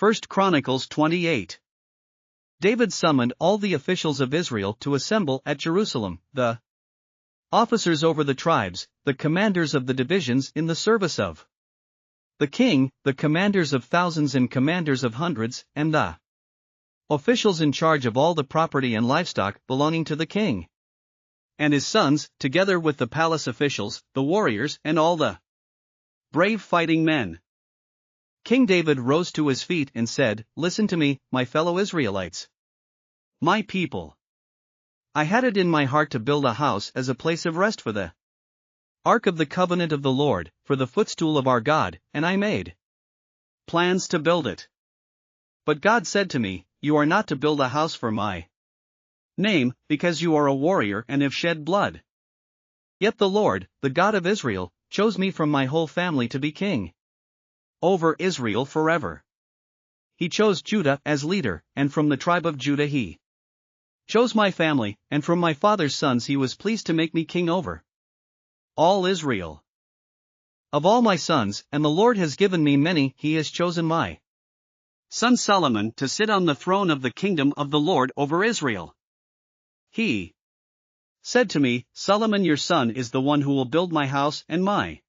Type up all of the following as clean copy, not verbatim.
1 Chronicles 28. David summoned all the officials of Israel to assemble at Jerusalem, the officers over the tribes, the commanders of the divisions in the service of the king, the commanders of thousands and commanders of hundreds, and the officials in charge of all the property and livestock belonging to the king and his sons, together with the palace officials, the warriors, and all the brave fighting men. King David rose to his feet and said, "Listen to me, my fellow Israelites. My people. I had it in my heart to build a house as a place of rest for the Ark of the Covenant of the Lord, for the footstool of our God, and I made plans to build it. But God said to me, You are not to build a house for my name, because you are a warrior and have shed blood. Yet the Lord, the God of Israel, chose me from my whole family to be king over Israel forever. He chose Judah as leader, and from the tribe of Judah he chose my family, and from my father's sons he was pleased to make me king over all Israel. Of all my sons, and the Lord has given me many, he has chosen my son Solomon to sit on the throne of the kingdom of the Lord over Israel. He said to me, Solomon your son is the one who will build my house and my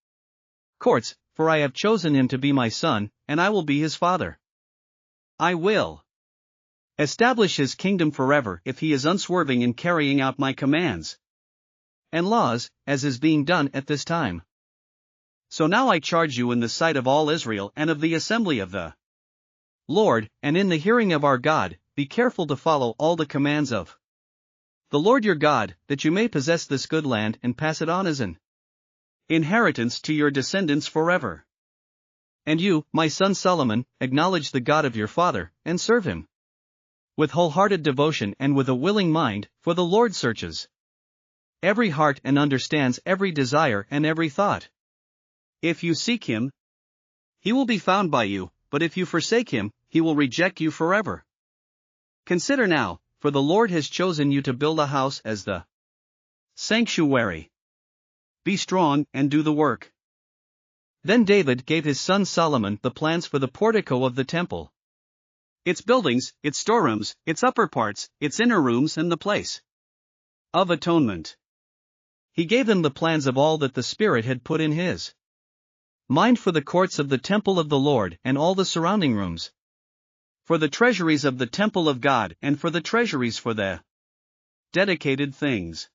courts, for I have chosen him to be my son, and I will be his father. I will establish his kingdom forever if he is unswerving in carrying out my commands and laws, as is being done at this time. So now I charge you in the sight of all Israel and of the assembly of the Lord, and in the hearing of our God, be careful to follow all the commands of the Lord your God, that you may possess this good land and pass it on as an inheritance to your descendants forever. And you, my son Solomon, acknowledge the God of your father, and serve him with wholehearted devotion and with a willing mind, for the Lord searches every heart and understands every desire and every thought. If you seek him, he will be found by you, but if you forsake him, he will reject you forever. Consider now, for the Lord has chosen you to build a house as the sanctuary. Be strong and do the work." Then David gave his son Solomon the plans for the portico of the temple, its buildings, its storerooms, its upper parts, its inner rooms, and the place of atonement. He gave him the plans of all that the Spirit had put in his mind for the courts of the temple of the Lord and all the surrounding rooms, for the treasuries of the temple of God and for the treasuries for the dedicated things.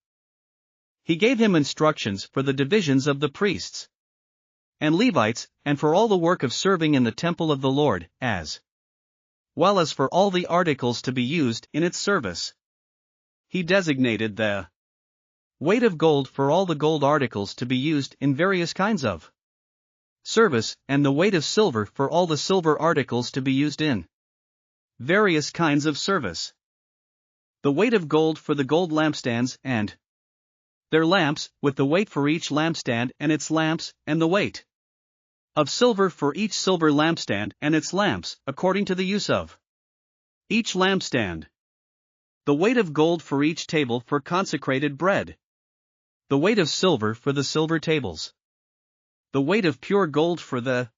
He gave him instructions for the divisions of the priests and Levites, and for all the work of serving in the temple of the Lord, as well as for all the articles to be used in its service. He designated the weight of gold for all the gold articles to be used in various kinds of service, and the weight of silver for all the silver articles to be used in various kinds of service. The weight of gold for the gold lampstands and their lamps, with the weight for each lampstand and its lamps, and the weight of silver for each silver lampstand and its lamps, according to the use of each lampstand. The weight of gold for each table for consecrated bread. The weight of silver for the silver tables. The weight of pure gold for the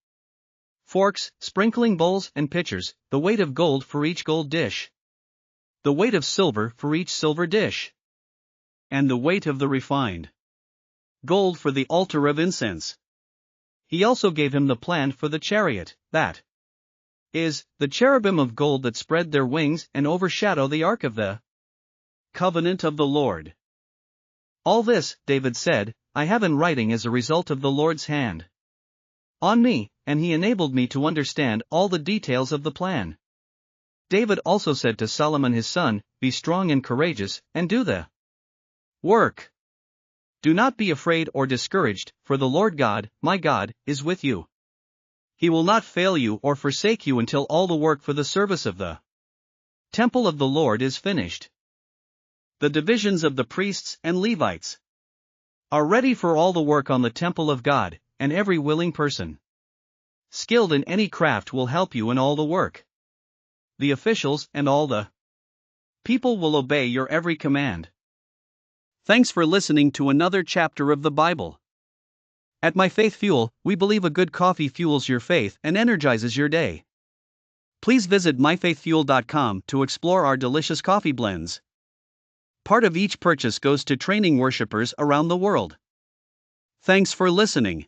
forks, sprinkling bowls, and pitchers, the weight of gold for each gold dish. The weight of silver for each silver dish. And the weight of the refined gold for the altar of incense. He also gave him the plan for the chariot, that is, the cherubim of gold that spread their wings and overshadow the ark of the covenant of the Lord. All this, David said, I have in writing as a result of the Lord's hand on me, and he enabled me to understand all the details of the plan. David also said to Solomon his son, Be strong and courageous, and do the work. Do not be afraid or discouraged, for the Lord God, my God, is with you. He will not fail you or forsake you until all the work for the service of the temple of the Lord is finished. The divisions of the priests and Levites are ready for all the work on the temple of God, and every willing person skilled in any craft will help you in all the work. The officials and all the people will obey your every command. Thanks for listening to another chapter of the Bible. At My Faith Fuel, we believe a good coffee fuels your faith and energizes your day. Please visit myfaithfuel.com to explore our delicious coffee blends. Part of each purchase goes to training worshipers around the world. Thanks for listening.